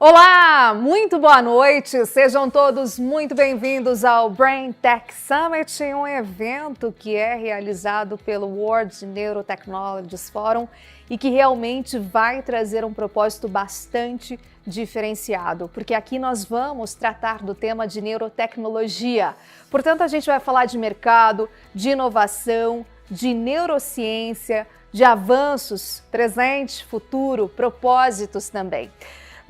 Olá, muito boa noite, sejam todos muito bem-vindos ao Brain Tech Summit, um evento que é realizado pelo World Neurotechnologies Forum e que realmente vai trazer um propósito bastante diferenciado, porque aqui nós vamos tratar do tema de neurotecnologia. Portanto, a gente vai falar de mercado, de inovação, de neurociência, de avanços, presente, futuro, propósitos também.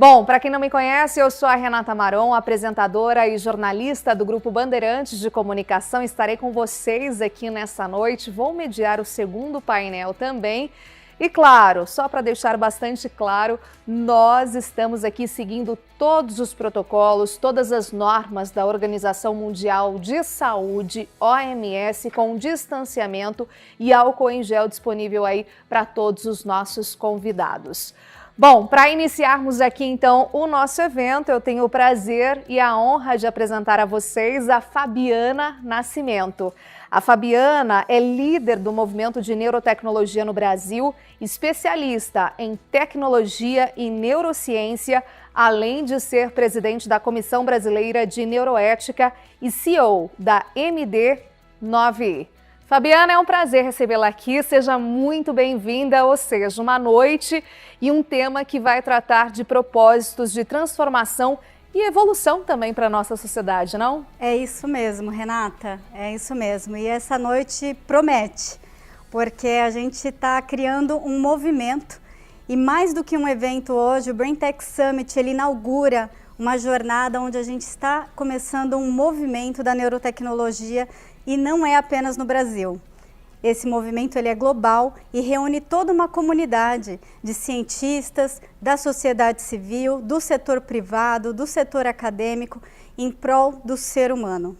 Bom, para quem não me conhece, eu sou a Renata Maron, apresentadora e jornalista do Grupo Bandeirantes de Comunicação. Estarei com vocês aqui nessa noite, vou mediar o segundo painel também. E claro, só para deixar bastante claro, nós estamos aqui seguindo todos os protocolos, todas as normas da Organização Mundial de Saúde, OMS, com distanciamento e álcool em gel disponível aí para todos os nossos convidados. Bom, para iniciarmos aqui então o nosso evento, eu tenho o prazer e a honra de apresentar a vocês a Fabiana Nascimento. A Fabiana é líder do movimento de neurotecnologia no Brasil, especialista em tecnologia e neurociência, além de ser presidente da Comissão Brasileira de Neuroética e CEO da MD9. Fabiana, é um prazer recebê-la aqui, seja muito bem-vinda, ou seja, uma noite e um tema que vai tratar de propósitos de transformação e evolução também para a nossa sociedade, não? É isso mesmo, Renata, é isso mesmo. E essa noite promete, porque a gente está criando um movimento e mais do que um evento hoje, o Brain Tech Summit, ele inaugura uma jornada onde a gente está começando um movimento da neurotecnologia e não é apenas no Brasil. Esse movimento ele é global e reúne toda uma comunidade de cientistas, da sociedade civil, do setor privado, do setor acadêmico, em prol do ser humano.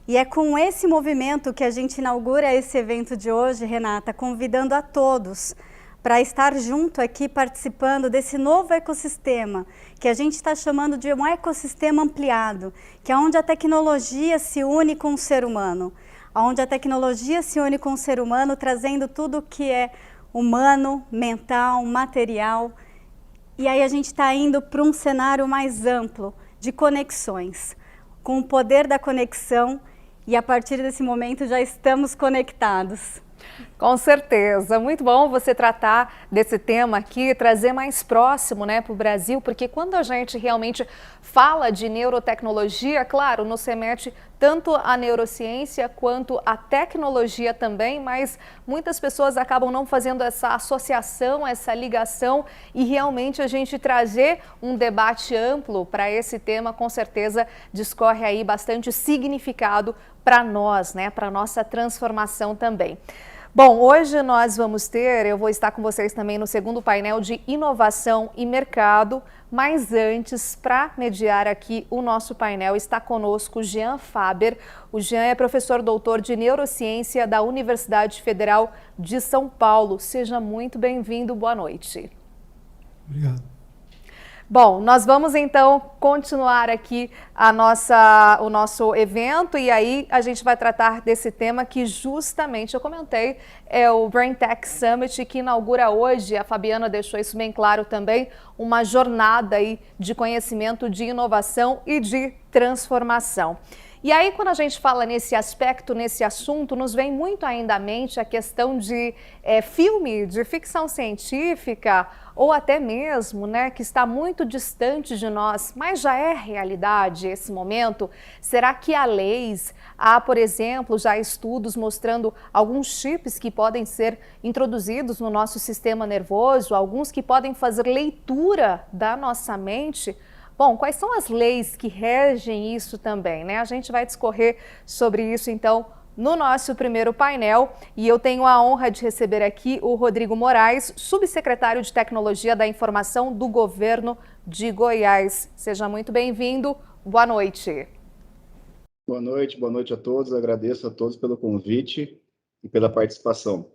E é com esse movimento que a gente inaugura esse evento de hoje, Renata, convidando a todos para estar junto aqui participando desse novo ecossistema, que a gente está chamando de um ecossistema ampliado, que é onde a tecnologia se une com o ser humano, onde a tecnologia se une com o ser humano, trazendo tudo que é humano, mental, material. E aí a gente está indo para um cenário mais amplo de conexões, com o poder da conexão, e a partir desse momento já estamos conectados. Com certeza, muito bom você tratar desse tema aqui, trazer mais próximo, né, para o Brasil, porque quando a gente realmente fala de neurotecnologia, claro, nos remete tanto a neurociência quanto a tecnologia também, mas muitas pessoas acabam não fazendo essa associação, essa ligação, e realmente a gente trazer um debate amplo para esse tema, com certeza discorre aí bastante significado para nós, né, para nossa transformação também. Bom, hoje nós vamos ter, eu vou estar com vocês também no segundo painel de inovação e mercado, mas antes, para mediar aqui o nosso painel, está conosco o Jean Faber. O Jean é professor doutor de neurociência da Universidade Federal de São Paulo. Seja muito bem-vindo, boa noite. Obrigado. Bom, nós vamos então continuar aqui o nosso evento e aí a gente vai tratar desse tema que justamente eu comentei, é o Brain Tech Summit, que inaugura hoje, a Fabiana deixou isso bem claro também, uma jornada aí de conhecimento, de inovação e de transformação. E aí, quando a gente fala nesse aspecto, nesse assunto, nos vem muito ainda à mente a questão de filme, de ficção científica, ou até mesmo, né, que está muito distante de nós, mas já é realidade esse momento. Será que há leis, há, por exemplo, já estudos mostrando alguns chips que podem ser introduzidos no nosso sistema nervoso, alguns que podem fazer leitura da nossa mente? Bom, quais são as leis que regem isso também, né? A gente vai discorrer sobre isso, então, no nosso primeiro painel. E eu tenho a honra de receber aqui o Rodrigo Moraes, subsecretário de Tecnologia da Informação do Governo de Goiás. Seja muito bem-vindo. Boa noite. Boa noite a todos. Agradeço a todos pelo convite e pela participação.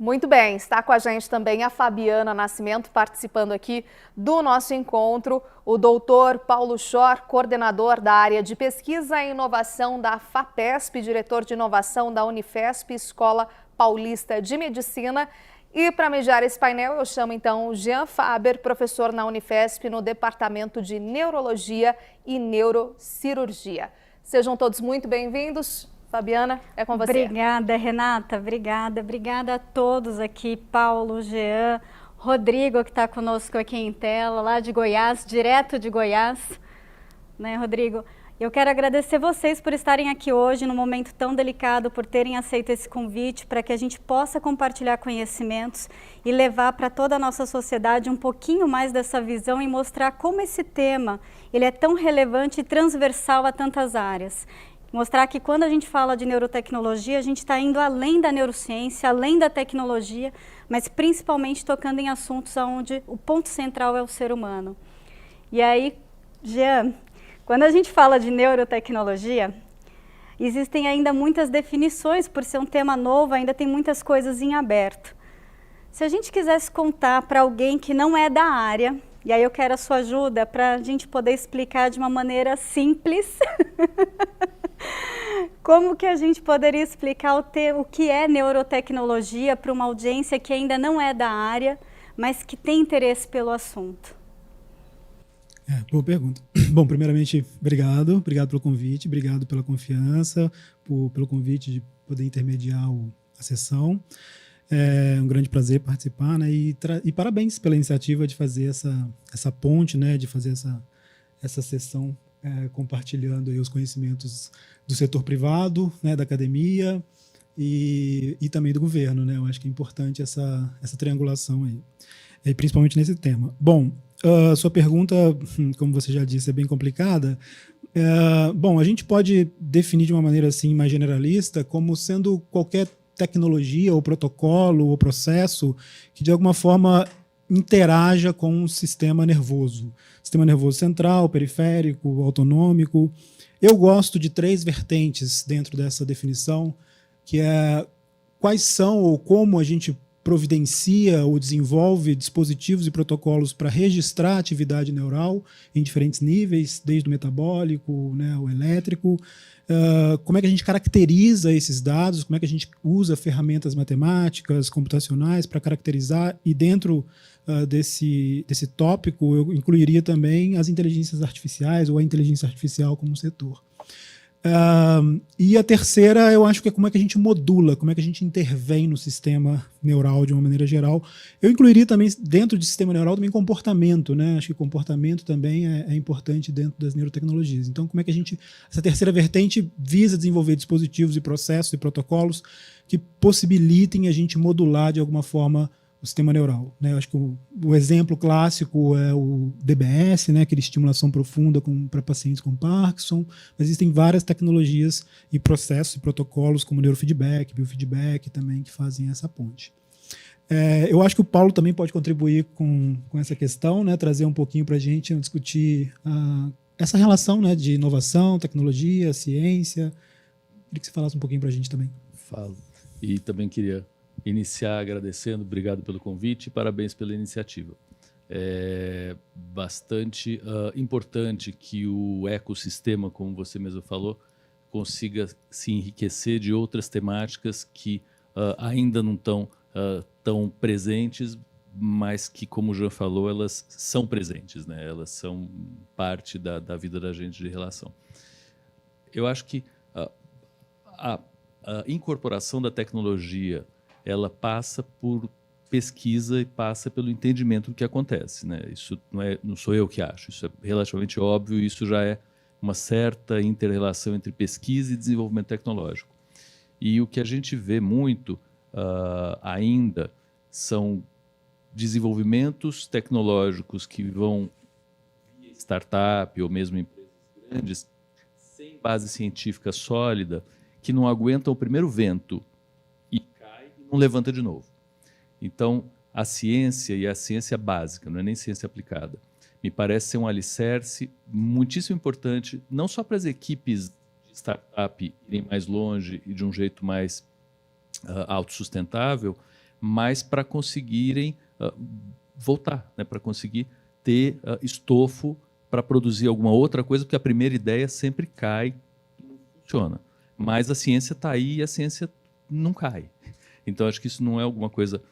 Muito bem, está com a gente também a Fabiana Nascimento, participando aqui do nosso encontro, o doutor Paulo Schor, coordenador da área de pesquisa e inovação da FAPESP, diretor de inovação da Unifesp, Escola Paulista de Medicina, E para mediar esse painel, eu chamo então o Jean Faber, professor na Unifesp no Departamento de Neurologia e Neurocirurgia. Sejam todos muito bem-vindos. Fabiana, é com você. Obrigada, Renata. Obrigada. Obrigada a todos aqui, Paulo, Jean, Rodrigo, que está conosco aqui em tela, lá de Goiás, direto de Goiás. Né, Rodrigo? Eu quero agradecer vocês por estarem aqui hoje, num momento tão delicado, por terem aceito esse convite, para que a gente possa compartilhar conhecimentos e levar para toda a nossa sociedade um pouquinho mais dessa visão e mostrar como esse tema ele é tão relevante e transversal a tantas áreas. Mostrar que quando a gente fala de neurotecnologia, a gente está indo além da neurociência, além da tecnologia, mas principalmente tocando em assuntos onde o ponto central é o ser humano. E aí, Jean, quando a gente fala de neurotecnologia, existem ainda muitas definições, por ser um tema novo, ainda tem muitas coisas em aberto. Se a gente quisesse contar para alguém que não é da área, e aí eu quero a sua ajuda para a gente poder explicar de uma maneira simples, como que a gente poderia explicar o que é neurotecnologia para uma audiência que ainda não é da área, mas que tem interesse pelo assunto? Boa pergunta. Bom, primeiramente, obrigado pelo convite, obrigado pela confiança, pelo convite de poder intermediar a sessão. É um grande prazer participar, né? E parabéns pela iniciativa de fazer essa ponte, né? De fazer essa sessão compartilhando aí os conhecimentos do setor privado, né? Da academia e também do governo, né? Eu acho que é importante essa triangulação aí, e principalmente nesse tema. Bom, a sua pergunta, como você já disse, é bem complicada. Bom, a gente pode definir de uma maneira assim mais generalista como sendo qualquer tecnologia ou protocolo ou processo que de alguma forma interaja com o sistema nervoso central, periférico, autonômico. Eu gosto de 3 vertentes dentro dessa definição, que é quais são ou como a gente providencia ou desenvolve dispositivos e protocolos para registrar a atividade neural em diferentes níveis, desde o metabólico, né, o elétrico, como é que a gente caracteriza esses dados, como é que a gente usa ferramentas matemáticas, computacionais para caracterizar, e dentro desse tópico eu incluiria também as inteligências artificiais ou a inteligência artificial como setor. E a terceira, eu acho que é como é que a gente modula, como é que a gente intervém no sistema neural de uma maneira geral. Eu incluiria também dentro do sistema neural também comportamento, né? Acho que comportamento também é importante dentro das neurotecnologias. Então, como é que essa terceira vertente visa desenvolver dispositivos e processos e protocolos que possibilitem a gente modular de alguma forma o sistema neural, né? Eu acho que o exemplo clássico é o DBS, né? Aquele estimulação profunda para pacientes com Parkinson, mas existem várias tecnologias e processos e protocolos como neurofeedback, biofeedback também que fazem essa ponte. Eu acho que o Paulo também pode contribuir com essa questão, né? Trazer um pouquinho para a gente discutir essa relação, né? De inovação, tecnologia, ciência. Queria que você falasse um pouquinho para a gente também. Falo. E também queria iniciar agradecendo, obrigado pelo convite e parabéns pela iniciativa. É bastante importante que o ecossistema, como você mesmo falou, consiga se enriquecer de outras temáticas que ainda não estão tão presentes, mas que, como o Jean falou, elas são presentes, né? Elas são parte da vida da gente de relação. Eu acho que a incorporação da tecnologia ela passa por pesquisa e passa pelo entendimento do que acontece, né? Isso não sou eu que acho, isso é relativamente óbvio, isso já é uma certa inter-relação entre pesquisa e desenvolvimento tecnológico. E o que a gente vê muito ainda são desenvolvimentos tecnológicos que vão via startup ou mesmo empresas grandes, sem base científica sólida, que não aguentam o primeiro vento não levanta de novo. Então, a ciência e a ciência básica, não é nem ciência aplicada, me parece ser um alicerce muitíssimo importante, não só para as equipes de startup irem mais longe e de um jeito mais autossustentável, mas para conseguirem voltar, né, para conseguir ter estofo para produzir alguma outra coisa, porque a primeira ideia sempre cai e não funciona. Mas a ciência está aí e a ciência não cai. Então, acho que isso não é alguma coisa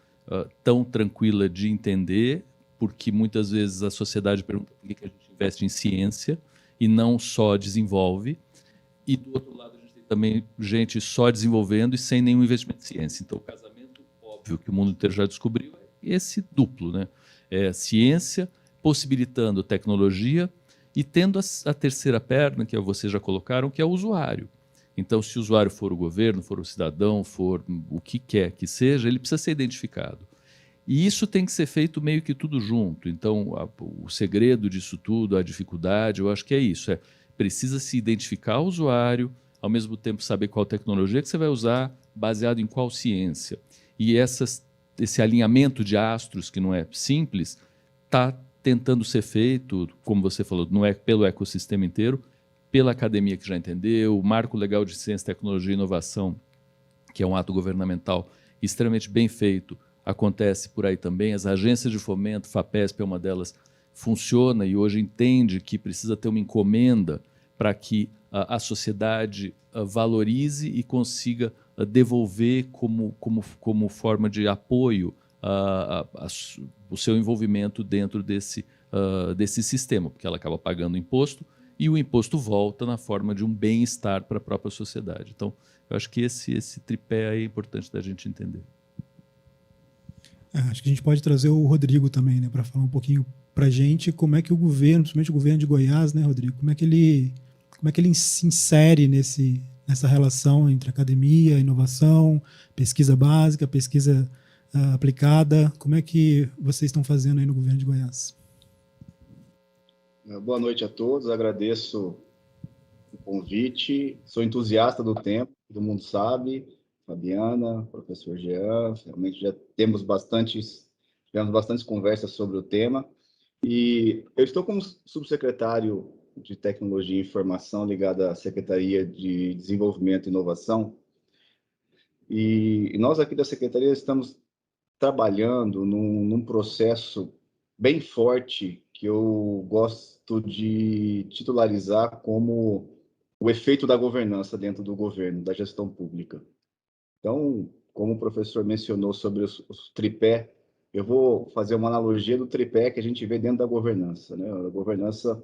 tão tranquila de entender, porque muitas vezes a sociedade pergunta por que a gente investe em ciência e não só desenvolve. E do outro lado, a gente tem também gente só desenvolvendo e sem nenhum investimento em ciência. Então, o casamento óbvio que o mundo inteiro já descobriu é esse duplo, né? É ciência possibilitando tecnologia e tendo a terceira perna, que vocês já colocaram, que é o usuário. Então, se o usuário for o governo, for o cidadão, for o que quer que seja, ele precisa ser identificado. E isso tem que ser feito meio que tudo junto. Então, o segredo disso tudo, a dificuldade, eu acho que é isso. Precisa se identificar o usuário, ao mesmo tempo saber qual tecnologia que você vai usar, baseado em qual ciência. E esse alinhamento de astros, que não é simples, está tentando ser feito, como você falou, não é pelo ecossistema inteiro, pela academia que já entendeu, o Marco Legal de Ciência, Tecnologia e Inovação, que é um ato governamental extremamente bem feito, acontece por aí também. As agências de fomento, FAPESP é uma delas, funciona e hoje entende que precisa ter uma encomenda para que a sociedade valorize e consiga devolver como forma de apoio o seu envolvimento dentro desse sistema, porque ela acaba pagando imposto e o imposto volta na forma de um bem-estar para a própria sociedade. Então, eu acho que esse tripé aí é importante da gente entender. Acho que a gente pode trazer o Rodrigo também, né, para falar um pouquinho para a gente como é que o governo, principalmente o governo de Goiás, né, Rodrigo, como é que ele se insere nessa relação entre academia, inovação, pesquisa básica, pesquisa aplicada. Como é que vocês estão fazendo aí no governo de Goiás? Boa noite a todos, agradeço o convite, sou entusiasta do tempo, todo mundo sabe, Fabiana, professor Jean, realmente já tivemos bastantes conversas sobre o tema, e eu estou como subsecretário de Tecnologia e Informação ligado à Secretaria de Desenvolvimento e Inovação, e nós aqui da Secretaria estamos trabalhando num processo bem forte que eu gosto de titularizar como o efeito da governança dentro do governo, da gestão pública. Então, como o professor mencionou sobre os tripé, eu vou fazer uma analogia do tripé que a gente vê dentro da governança, né? A governança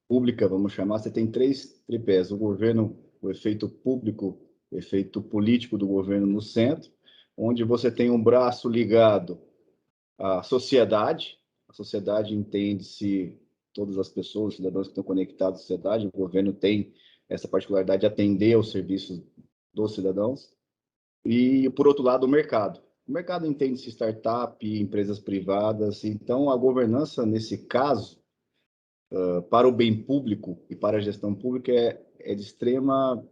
pública, vamos chamar, você tem 3 tripés: o governo, o efeito público, o efeito político do governo no centro, onde você tem um braço ligado à sociedade. A sociedade entende-se todas as pessoas, os cidadãos que estão conectados à sociedade. O governo tem essa particularidade de atender aos serviços dos cidadãos. E, por outro lado, o mercado. O mercado entende-se startup, empresas privadas. Então, a governança, nesse caso, para o bem público e para a gestão pública, é de extrema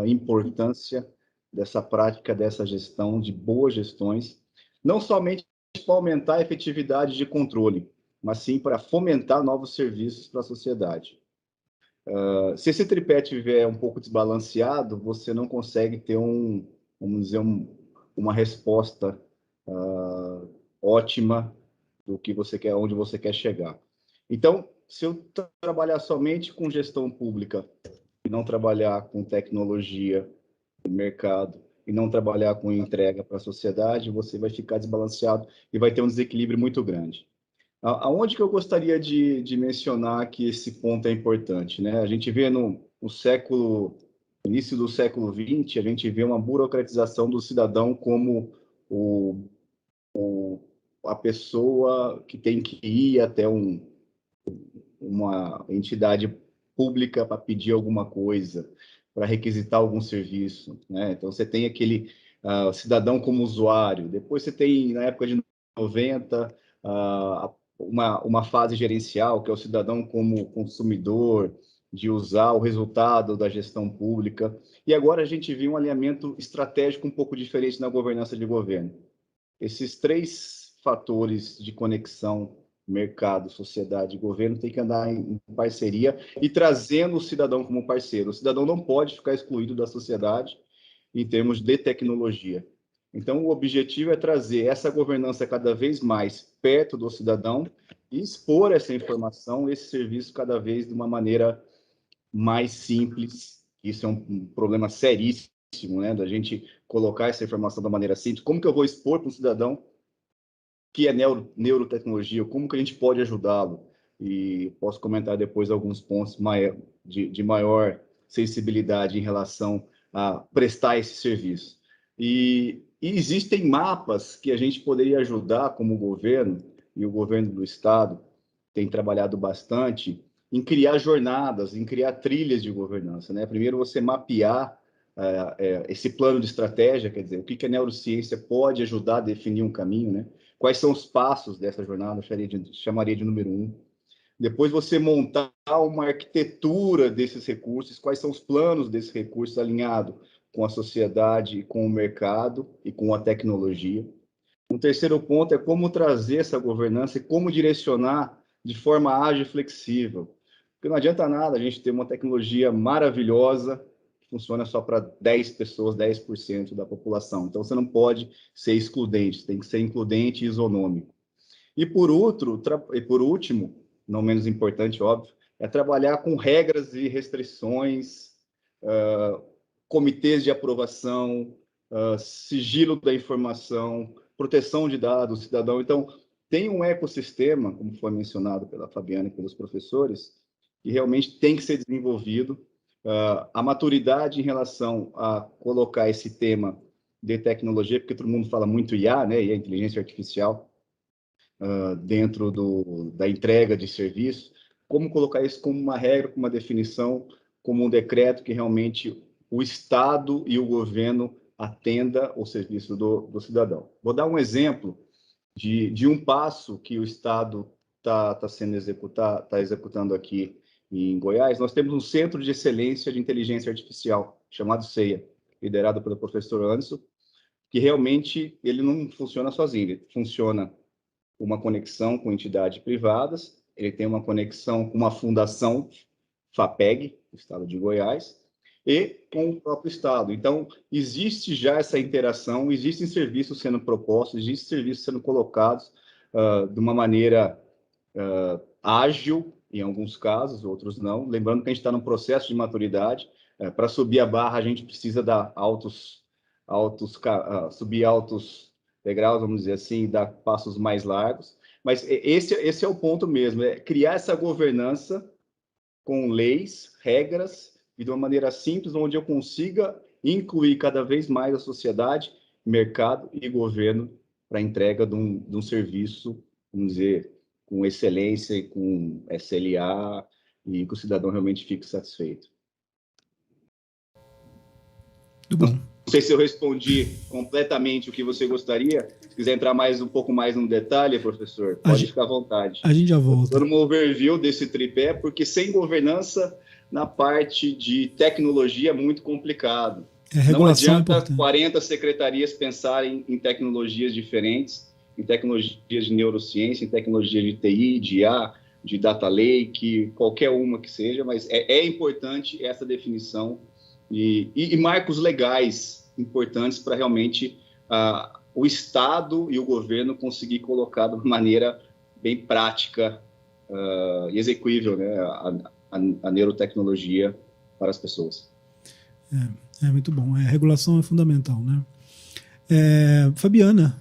importância dessa prática, dessa gestão, de boas gestões, não somente para aumentar a efetividade de controle, mas sim para fomentar novos serviços para a sociedade. Se esse tripé estiver um pouco desbalanceado, você não consegue ter vamos dizer, uma resposta ótima do que você quer, onde você quer chegar. Então, se eu trabalhar somente com gestão pública e não trabalhar com tecnologia, mercado, e não trabalhar com entrega para a sociedade, você vai ficar desbalanceado e vai ter um desequilíbrio muito grande. Aonde que eu gostaria de mencionar que esse ponto é importante, né? A gente vê no início do século XX, a gente vê uma burocratização do cidadão como a pessoa que tem que ir até uma entidade pública para pedir alguma coisa, para requisitar algum serviço, né? Então, você tem aquele cidadão como usuário. Depois você tem, na época de 90, uma fase gerencial, que é o cidadão como consumidor, de usar o resultado da gestão pública. E agora a gente viu um alinhamento estratégico um pouco diferente na governança de governo. Esses 3 fatores de conexão, mercado, sociedade e governo, tem que andar em parceria e trazendo o cidadão como parceiro. O cidadão não pode ficar excluído da sociedade em termos de tecnologia. Então, o objetivo é trazer essa governança cada vez mais perto do cidadão e expor essa informação, esse serviço cada vez de uma maneira mais simples. Isso é um problema seríssimo, né, da gente colocar essa informação da maneira simples. Como que eu vou expor para um cidadão que é neurotecnologia, como que a gente pode ajudá-lo. E posso comentar depois alguns pontos de maior sensibilidade em relação a prestar esse serviço. E existem mapas que a gente poderia ajudar como governo, e o governo do estado tem trabalhado bastante, em criar jornadas, em criar trilhas de governança, né? Primeiro você mapear esse plano de estratégia, quer dizer, o que a neurociência pode ajudar a definir um caminho, né? Quais são os passos dessa jornada, eu chamaria de número 1. Depois você montar uma arquitetura desses recursos, quais são os planos desses recursos alinhado com a sociedade, com o mercado e com a tecnologia. Um terceiro ponto é como trazer essa governança e como direcionar de forma ágil e flexível. Porque não adianta nada a gente ter uma tecnologia maravilhosa que funciona só para 10 pessoas, 10% da população. Então, você não pode ser excludente, você tem que ser includente e isonômico. E por último, não menos importante, óbvio, é trabalhar com regras e restrições, comitês de aprovação, sigilo da informação, proteção de dados do cidadão. Então, tem um ecossistema, como foi mencionado pela Fabiana e pelos professores, que realmente tem que ser desenvolvido. A maturidade em relação a colocar esse tema de tecnologia, porque todo mundo fala muito IA, né, e a inteligência artificial, dentro da entrega de serviço, como colocar isso como uma regra, como uma definição, como um decreto que realmente o Estado e o governo atenda ao serviço do cidadão. Vou dar um exemplo de um passo que o Estado está executando aqui em Goiás. Nós temos um Centro de Excelência de Inteligência Artificial, chamado CEIA, liderado pelo professor Anderson, que realmente ele não funciona sozinho, ele funciona com uma conexão com entidades privadas, ele tem uma conexão com uma fundação, FAPEG, do Estado de Goiás, e com o próprio Estado. Então, existe já essa interação, existem serviços sendo propostos, existem serviços sendo colocados de uma maneira ágil, em alguns casos, outros não. Lembrando que a gente está num processo de maturidade. Para subir a barra, a gente precisa dar subir altos degraus, vamos dizer assim, dar passos mais largos. Mas esse é o ponto mesmo, é criar essa governança com leis, regras, e de uma maneira simples, onde eu consiga incluir cada vez mais a sociedade, mercado e governo para a entrega de um serviço, vamos dizer, com excelência e com SLA, e que o cidadão realmente fique satisfeito. Muito bom. Não sei se eu respondi completamente o que você gostaria. Se quiser entrar um pouco mais no detalhe, professor, pode ficar à vontade. A gente já volta. Dando um overview desse tripé, porque sem governança na parte de tecnologia é muito complicado. Não adianta 40 secretarias pensarem em tecnologias diferentes, em tecnologias de neurociência, em tecnologia de TI, de IA, de data lake, qualquer uma que seja, mas é importante essa definição e marcos legais importantes para realmente o Estado e o governo conseguir colocar de uma maneira bem prática e execuível, né, a neurotecnologia para as pessoas. É muito bom. A regulação é fundamental, né? Fabiana,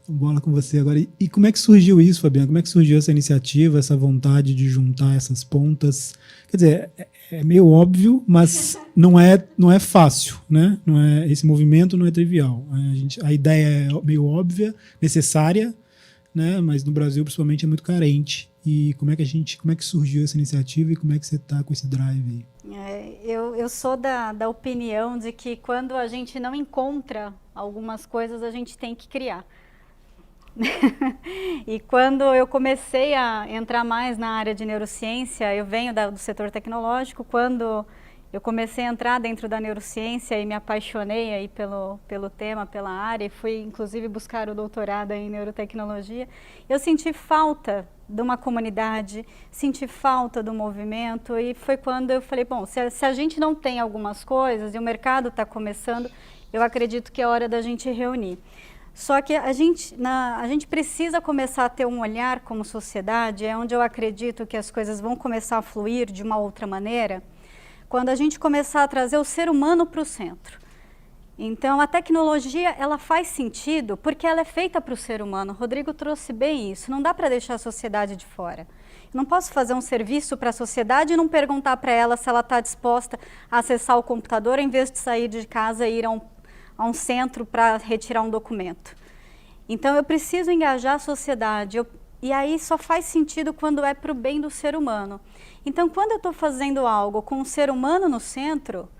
bola com você agora. E como é que surgiu isso, Fabiana? Como é que surgiu essa iniciativa, essa vontade de juntar essas pontas? Quer dizer, é meio óbvio, mas não é fácil, né? Esse movimento não é trivial. A ideia é meio óbvia, necessária, né? Mas no Brasil, principalmente, é muito carente. E como é que surgiu essa iniciativa e como é que você está com esse drive aí? Eu sou da opinião de que quando a gente não encontra algumas coisas, a gente tem que criar. E quando eu comecei a entrar mais na área de neurociência, eu venho do setor tecnológico, quando eu comecei a entrar dentro da neurociência e me apaixonei aí pelo tema, pela área, e fui inclusive buscar o doutorado em neurotecnologia, eu senti falta de uma comunidade, senti falta do movimento, e foi quando eu falei, bom, se a gente não tem algumas coisas e o mercado está começando, eu acredito que é hora da gente reunir. Só que a gente precisa começar a ter um olhar como sociedade, é onde eu acredito que as coisas vão começar a fluir de uma outra maneira, quando a gente começar a trazer o ser humano para o centro. Então, a tecnologia, ela faz sentido porque ela é feita para o ser humano. O Rodrigo trouxe bem isso. Não dá para deixar a sociedade de fora. Eu não posso fazer um serviço para a sociedade e não perguntar para ela se ela está disposta a acessar o computador em vez de sair de casa e ir a um centro para retirar um documento. Então, eu preciso engajar a sociedade. E aí só faz sentido quando é para o bem do ser humano. Então, quando eu estou fazendo algo com o ser humano no centro,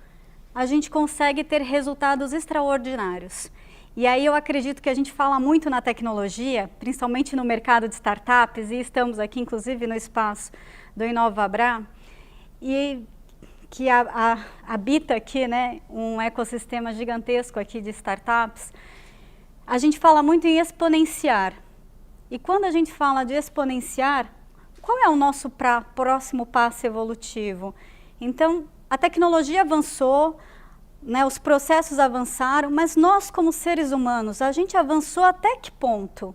a gente consegue ter resultados extraordinários. E aí eu acredito que a gente fala muito na tecnologia, principalmente no mercado de startups, e estamos aqui inclusive no espaço do InovaBrá, e que habita aqui, né, um ecossistema gigantesco aqui de startups. A gente fala muito em exponenciar. E quando a gente fala de exponenciar, qual é o nosso próximo passo evolutivo? Então, a tecnologia avançou, né, os processos avançaram, mas nós como seres humanos, a gente avançou até que ponto?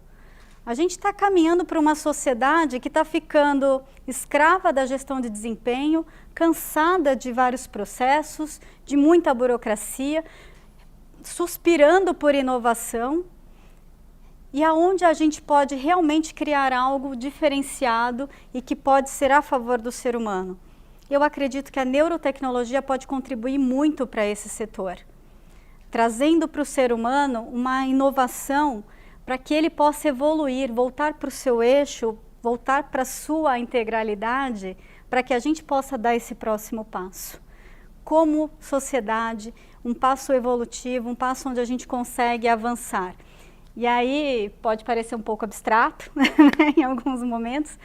A gente está caminhando para uma sociedade que está ficando escrava da gestão de desempenho, cansada de vários processos, de muita burocracia, suspirando por inovação. E aonde a gente pode realmente criar algo diferenciado e que pode ser a favor do ser humano? Eu acredito que a neurotecnologia pode contribuir muito para esse setor, trazendo para o ser humano uma inovação para que ele possa evoluir, voltar para o seu eixo, voltar para a sua integralidade, para que a gente possa dar esse próximo passo. Como sociedade, um passo evolutivo, um passo onde a gente consegue avançar. E aí pode parecer um pouco abstrato, né, em alguns momentos,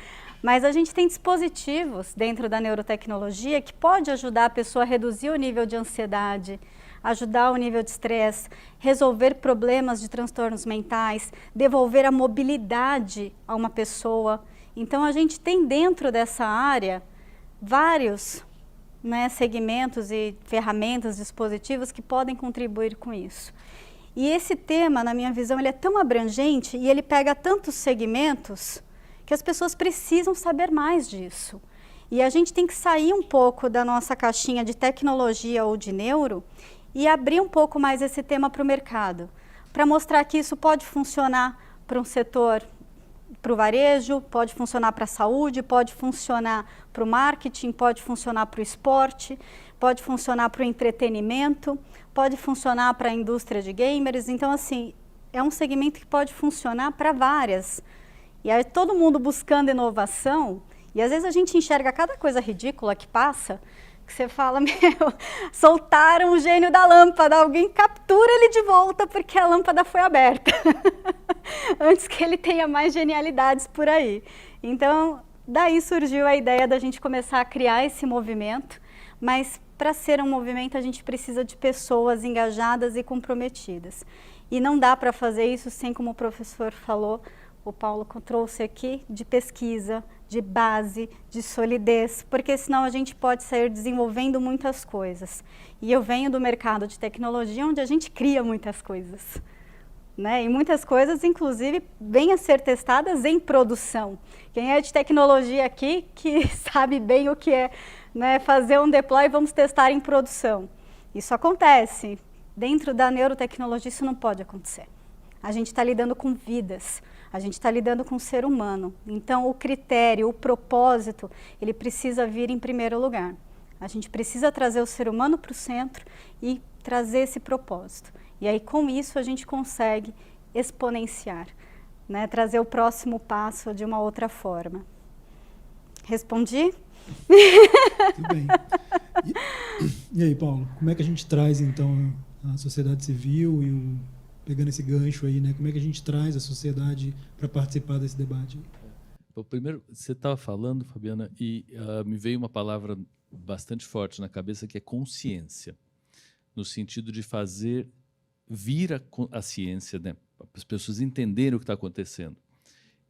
mas a gente tem dispositivos dentro da neurotecnologia que pode ajudar a pessoa a reduzir o nível de ansiedade, ajudar o nível de estresse, resolver problemas de transtornos mentais, devolver a mobilidade a uma pessoa. Então a gente tem dentro dessa área vários, né, segmentos e ferramentas, dispositivos que podem contribuir com isso. E esse tema, na minha visão, ele é tão abrangente e ele pega tantos segmentos que as pessoas precisam saber mais disso. E a gente tem que sair um pouco da nossa caixinha de tecnologia ou de neuro e abrir um pouco mais esse tema para o mercado, para mostrar que isso pode funcionar para um setor, para o varejo, pode funcionar para a saúde, pode funcionar para o marketing, pode funcionar para o esporte, pode funcionar para o entretenimento, pode funcionar para a indústria de gamers. Então, assim, é um segmento que pode funcionar para várias. E aí todo mundo buscando inovação, e às vezes a gente enxerga cada coisa ridícula que passa, que você fala, meu, soltaram o gênio da lâmpada, alguém captura ele de volta porque a lâmpada foi aberta, antes que ele tenha mais genialidades por aí. Então, daí surgiu a ideia da gente começar a criar esse movimento, mas para ser um movimento a gente precisa de pessoas engajadas e comprometidas. E não dá para fazer isso sem, como o professor falou, o Paulo trouxe aqui, de pesquisa, de base, de solidez, porque senão a gente pode sair desenvolvendo muitas coisas. E eu venho do mercado de tecnologia onde a gente cria muitas coisas, né? E muitas coisas, inclusive, vêm a ser testadas em produção. Quem é de tecnologia aqui, que sabe bem o que é, né, fazer um deploy e vamos testar em produção. Isso acontece. Dentro da neurotecnologia isso não pode acontecer. A gente está lidando com vidas, a gente está lidando com o ser humano. Então o critério, o propósito, ele precisa vir em primeiro lugar. A gente precisa trazer o ser humano para o centro e trazer esse propósito. E aí com isso a gente consegue exponenciar, né, trazer o próximo passo de uma outra forma. Respondi? Tudo bem. E aí, Paulo, como é que a gente traz, então, a sociedade civil e pegando esse gancho aí, né? Como é que a gente traz a sociedade para participar desse debate? Bom, primeiro, você estava falando, Fabiana, e me veio uma palavra bastante forte na cabeça, que é consciência, no sentido de fazer vir a ciência, né? Para as pessoas entenderem o que está acontecendo.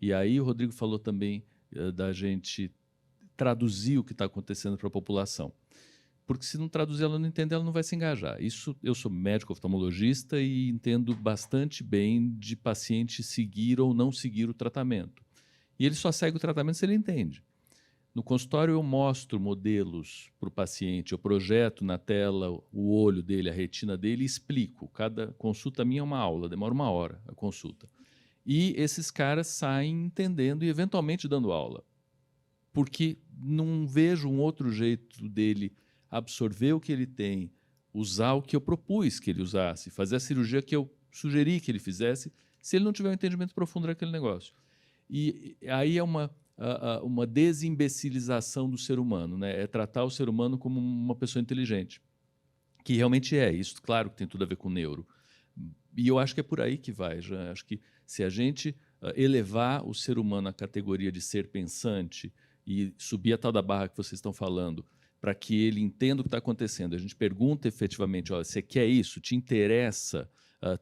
E aí o Rodrigo falou também da gente traduzir o que está acontecendo para a população. Porque se não traduzir, ela não entender, ela não vai se engajar. Isso, eu sou médico oftalmologista e entendo bastante bem de paciente seguir ou não seguir o tratamento. E ele só segue o tratamento se ele entende. No consultório eu mostro modelos para o paciente, eu projeto na tela o olho dele, a retina dele e explico. Cada consulta minha é uma aula, demora 1 hora a consulta. E esses caras saem entendendo e eventualmente dando aula. Porque não vejo um outro jeito dele absorver o que ele tem, usar o que eu propus que ele usasse, fazer a cirurgia que eu sugeri que ele fizesse, se ele não tiver um entendimento profundo daquele negócio. E aí é uma desimbecilização do ser humano, né? É tratar o ser humano como uma pessoa inteligente, que realmente é. Isso, claro, que tem tudo a ver com neuro. E eu acho que é por aí que vai. Já acho que se a gente elevar o ser humano à categoria de ser pensante e subir a tal da barra que vocês estão falando, para que ele entenda o que está acontecendo, a gente pergunta efetivamente, olha, você quer isso? Te interessa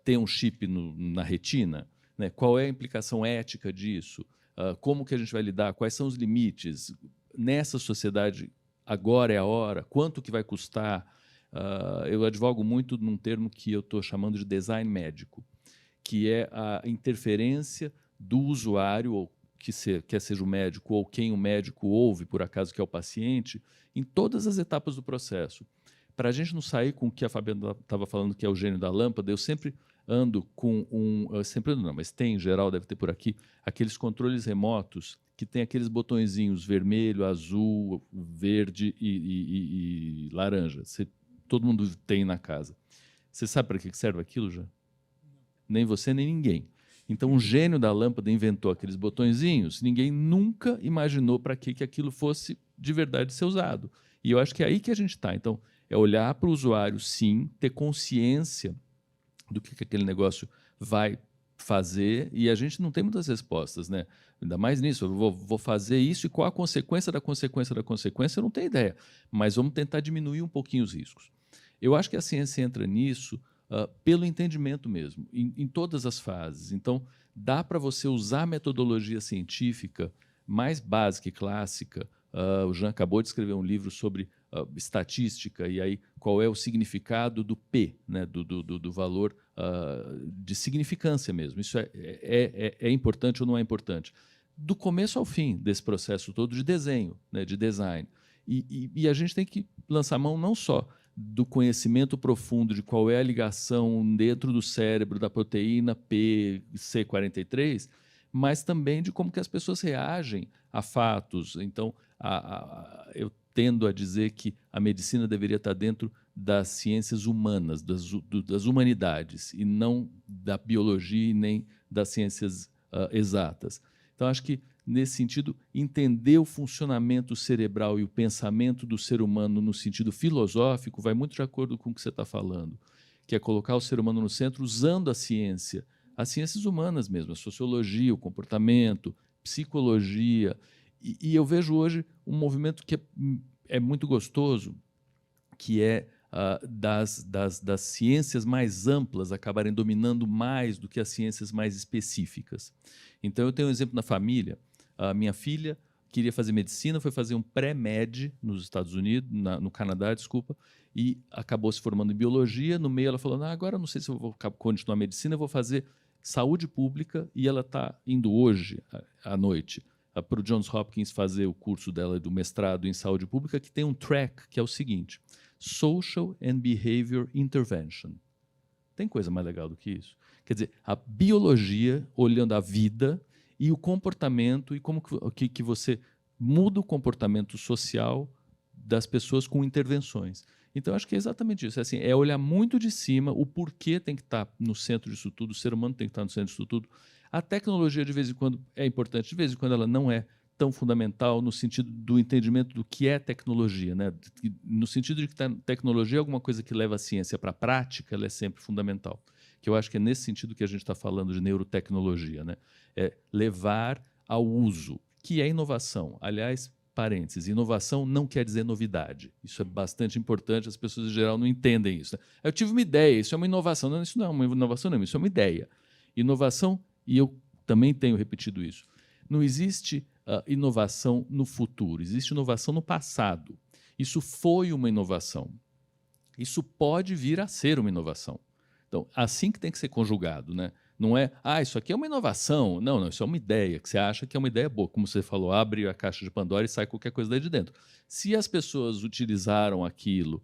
ter um chip na retina? Né? Qual é a implicação ética disso? Como que a gente vai lidar? Quais são os limites? Nessa sociedade, agora é a hora? Quanto que vai custar? Eu advogo muito num termo que eu estou chamando de design médico, que é a interferência do usuário, ou quer seja o médico, ou quem o médico ouve, por acaso, que é o paciente, em todas as etapas do processo. Para a gente não sair com o que a Fabiana estava falando, que é o gênio da lâmpada, eu sempre ando com sempre ando não, mas tem em geral, deve ter por aqui, aqueles controles remotos que tem aqueles botõezinhos vermelho, azul, verde e laranja. Todo mundo tem na casa. Você sabe para que serve aquilo já? Nem você, nem ninguém. Então, um gênio da lâmpada inventou aqueles botõezinhos, ninguém nunca imaginou para que aquilo fosse de verdade ser usado. E eu acho que é aí que a gente está. Então, é olhar para o usuário, sim, ter consciência do que aquele negócio vai fazer, e a gente não tem muitas respostas, né? Ainda mais nisso, eu vou fazer isso, e qual a consequência da consequência da consequência, eu não tenho ideia. Mas vamos tentar diminuir um pouquinho os riscos. Eu acho que a ciência entra nisso pelo entendimento mesmo, em todas as fases. Então, dá para você usar a metodologia científica mais básica e clássica. O Jean acabou de escrever um livro sobre estatística, e aí qual é o significado do P, né, do valor de significância mesmo. Isso é importante ou não é importante? Do começo ao fim desse processo todo de desenho, né, de design. E a gente tem que lançar mão não só do conhecimento profundo de qual é a ligação dentro do cérebro da proteína PC43, mas também de como que as pessoas reagem a fatos. Então, eu tendo a dizer que a medicina deveria estar dentro das ciências humanas, das humanidades, e não da biologia e nem das ciências exatas. Então, acho que, nesse sentido, entender o funcionamento cerebral e o pensamento do ser humano no sentido filosófico vai muito de acordo com o que você está falando, que é colocar o ser humano no centro usando a ciência, as ciências humanas mesmo, a sociologia, o comportamento, psicologia. E eu vejo hoje um movimento que é muito gostoso, que é das ciências mais amplas acabarem dominando mais do que as ciências mais específicas. Então, eu tenho um exemplo na família. A minha filha queria fazer medicina, foi fazer um pré-med nos Estados Unidos, no Canadá, desculpa, e acabou se formando em biologia. No meio, ela falou, agora não sei se eu vou continuar medicina, eu vou fazer saúde pública, e ela está indo hoje, à noite, para o Johns Hopkins fazer o curso dela do mestrado em saúde pública, que tem um track que é o seguinte: Social and Behavior Intervention. Tem coisa mais legal do que isso? Quer dizer, a biologia olhando a vida e o comportamento, e como que você muda o comportamento social das pessoas com intervenções. Então, acho que é exatamente isso. Assim, é olhar muito de cima, o porquê tem que estar no centro disso tudo, o ser humano tem que estar no centro disso tudo. A tecnologia, de vez em quando, é importante, de vez em quando ela não é tão fundamental no sentido do entendimento do que é tecnologia, né? No sentido de que tecnologia é alguma coisa que leva a ciência para a prática, ela é sempre fundamental. Que eu acho que é nesse sentido que a gente está falando de neurotecnologia, né? É levar ao uso, que é inovação. Aliás, parênteses, inovação não quer dizer novidade. Isso é bastante importante, as pessoas em geral não entendem isso, né? Eu tive uma ideia, isso é uma inovação. Não, isso não é uma inovação, não, isso é uma ideia. Inovação, e eu também tenho repetido isso, não existe inovação no futuro, existe inovação no passado. Isso foi uma inovação. Isso pode vir a ser uma inovação. Então, assim que tem que ser conjugado, né? Não é, isso aqui é uma inovação. Não, isso é uma ideia, que você acha que é uma ideia boa. Como você falou, abre a caixa de Pandora e sai qualquer coisa daí de dentro. Se as pessoas utilizaram aquilo,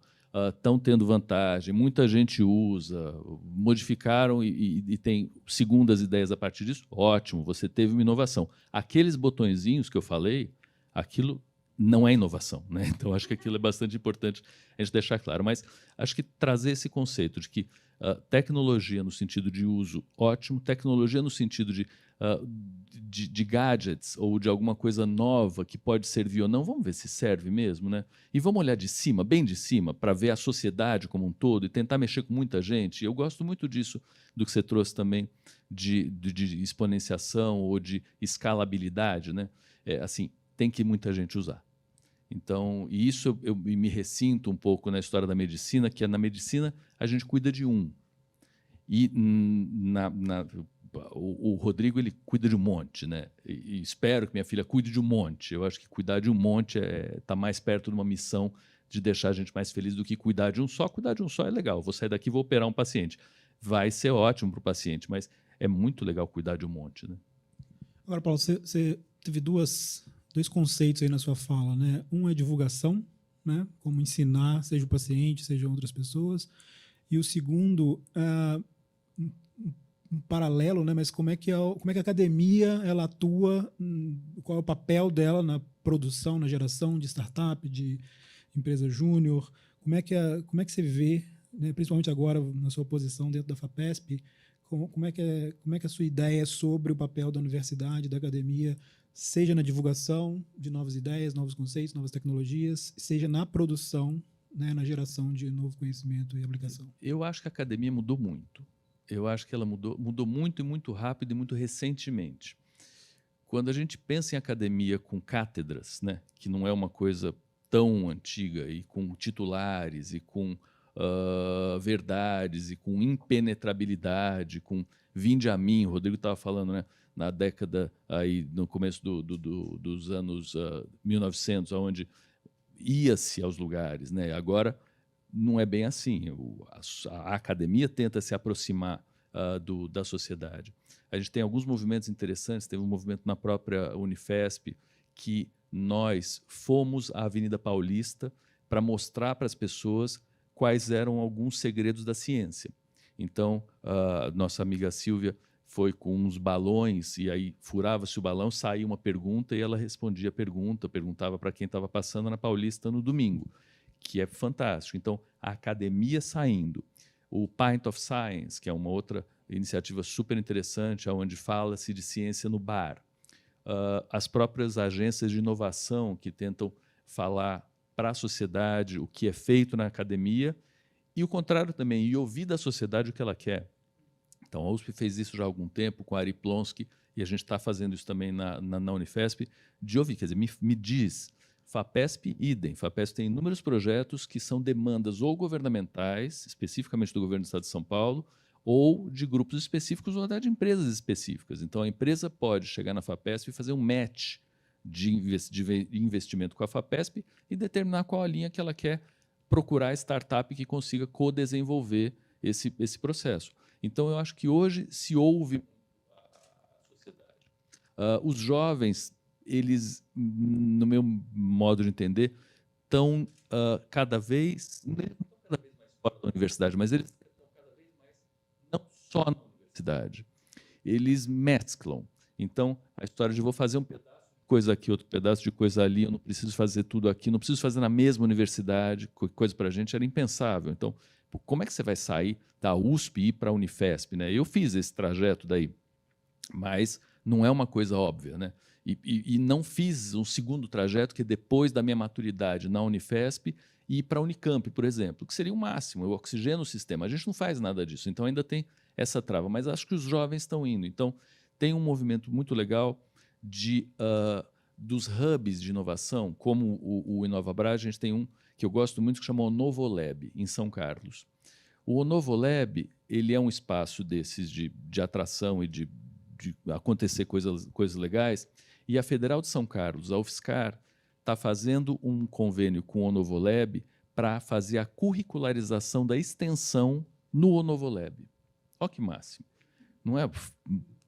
estão tendo vantagem, muita gente usa, modificaram e tem segundas ideias a partir disso, ótimo, você teve uma inovação. Aqueles botõezinhos que eu falei, aquilo não é inovação, né? Então, acho que aquilo é bastante importante a gente deixar claro. Mas acho que trazer esse conceito de que tecnologia no sentido de uso, ótimo. Tecnologia no sentido de gadgets ou de alguma coisa nova que pode servir ou não, vamos ver se serve mesmo, né? E vamos olhar de cima, bem de cima, para ver a sociedade como um todo e tentar mexer com muita gente. Eu gosto muito disso, do que você trouxe também de exponenciação ou de escalabilidade, né? Assim, tem que muita gente usar. Então, e isso eu me ressinto um pouco na história da medicina, que na medicina a gente cuida de um. E o Rodrigo, ele cuida de um monte, né? E espero que minha filha cuide de um monte. Eu acho que cuidar de um monte está mais perto de uma missão de deixar a gente mais feliz do que cuidar de um só. Cuidar de um só é legal. Vou sair daqui e vou operar um paciente. Vai ser ótimo para o paciente, mas é muito legal cuidar de um monte, né? Agora, Paulo, você teve dois conceitos aí na sua fala, né? Um é divulgação, né? Como ensinar, seja o paciente, seja outras pessoas. E o segundo, um paralelo, né? Mas como é que a academia ela atua, qual é o papel dela na produção, na geração de startup, de empresa júnior? Como é que você vê, né? Principalmente agora na sua posição dentro da FAPESP, como é que a sua ideia sobre o papel da universidade, da academia, seja na divulgação de novas ideias, novos conceitos, novas tecnologias, seja na produção, né, na geração de novo conhecimento e aplicação? Eu acho que a academia mudou muito. Eu acho que ela mudou muito e muito rápido e muito recentemente. Quando a gente pensa em academia com cátedras, né, que não é uma coisa tão antiga, e com titulares, e com verdades, e com impenetrabilidade, com vinde a mim, o Rodrigo estava falando, né, na década, aí, no começo dos anos 1900, onde ia-se aos lugares, né? Agora não é bem assim. A academia tenta se aproximar da sociedade. A gente tem alguns movimentos interessantes. Teve um movimento na própria Unifesp que nós fomos à Avenida Paulista para mostrar para as pessoas quais eram alguns segredos da ciência. Então, nossa amiga Silvia foi com uns balões, e aí furava-se o balão, saía uma pergunta e ela respondia a pergunta, perguntava para quem estava passando na Paulista no domingo, que é fantástico. Então, a academia saindo, o Pint of Science, que é uma outra iniciativa super interessante, onde fala-se de ciência no bar, as próprias agências de inovação que tentam falar para a sociedade o que é feito na academia, e o contrário também, e ouvir da sociedade o que ela quer. Então, a USP fez isso já há algum tempo com a Ari Plonsky, e a gente está fazendo isso também na Unifesp, de ouvir, quer dizer, me diz, FAPESP, idem. FAPESP tem inúmeros projetos que são demandas ou governamentais, especificamente do governo do Estado de São Paulo, ou de grupos específicos ou até de empresas específicas. Então, a empresa pode chegar na FAPESP e fazer um match de investimento com a FAPESP e determinar qual a linha que ela quer procurar startup que consiga co-desenvolver esse processo. Então, eu acho que hoje se ouve a sociedade. Os jovens, eles, no meu modo de entender, estão cada vez mais fora da universidade, mas eles estão cada vez mais não só na universidade. Eles mesclam. Então, a história de vou fazer um pedaço de coisa aqui, outro pedaço de coisa ali, eu não preciso fazer tudo aqui, não preciso fazer na mesma universidade, coisa para a gente era impensável. Então, como é que você vai sair da USP e ir para a Unifesp, né? Eu fiz esse trajeto daí, mas não é uma coisa óbvia, né? E não fiz um segundo trajeto, que é depois da minha maturidade na Unifesp, ir para a Unicamp, por exemplo, que seria o máximo, eu oxigeno o sistema. A gente não faz nada disso, então ainda tem essa trava, mas acho que os jovens estão indo. Então, tem um movimento muito legal dos hubs de inovação, como o InovaBra. A gente tem um que eu gosto muito, que chama o Novolab, em São Carlos. O Novolab, ele é um espaço desses de atração e de acontecer coisas legais, e a Federal de São Carlos, a UFSCar, está fazendo um convênio com o Novolab para fazer a curricularização da extensão no Novolab. Olha que máximo. não é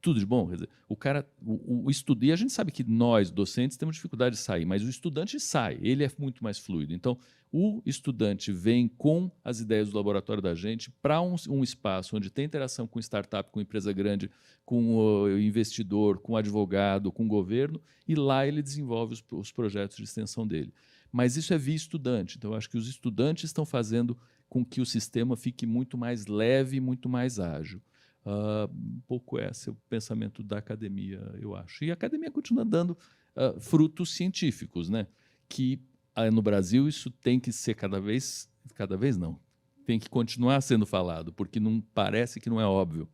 tudo de bom. Quer dizer, o cara, o estudante, e a gente sabe que nós, docentes, temos dificuldade de sair, mas o estudante sai, ele é muito mais fluido. Então, o estudante vem com as ideias do laboratório da gente para um espaço onde tem interação com startup, com empresa grande, com o investidor, com o advogado, com o governo, e lá ele desenvolve os projetos de extensão dele. Mas isso é via estudante, então eu acho que os estudantes estão fazendo com que o sistema fique muito mais leve, muito mais ágil. Um pouco esse é o pensamento da academia, eu acho. E a academia continua dando frutos científicos, né? Que no Brasil isso tem que ser cada vez não, tem que continuar sendo falado, porque não parece que não é óbvio,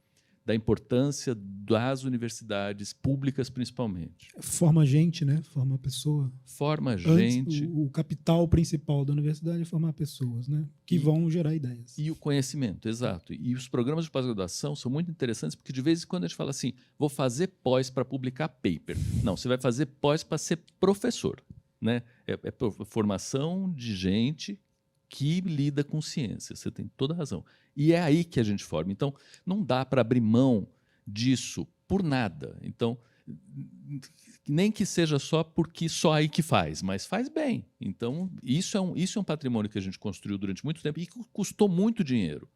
da importância das universidades públicas, principalmente. Forma gente, né? Forma pessoa. Forma gente. O capital principal da universidade é formar pessoas, né? Que vão gerar ideias. E o conhecimento, exato. E os programas de pós-graduação são muito interessantes, porque de vez em quando a gente fala assim, vou fazer pós para publicar paper. Não, você vai fazer pós para ser professor, né? É formação de gente que lida com ciência. Você tem toda a razão. E é aí que a gente forma. Então, não dá para abrir mão disso por nada. Então, nem que seja só porque só aí que faz, mas faz bem. Então, isso é um patrimônio que a gente construiu durante muito tempo e que custou muito dinheiro.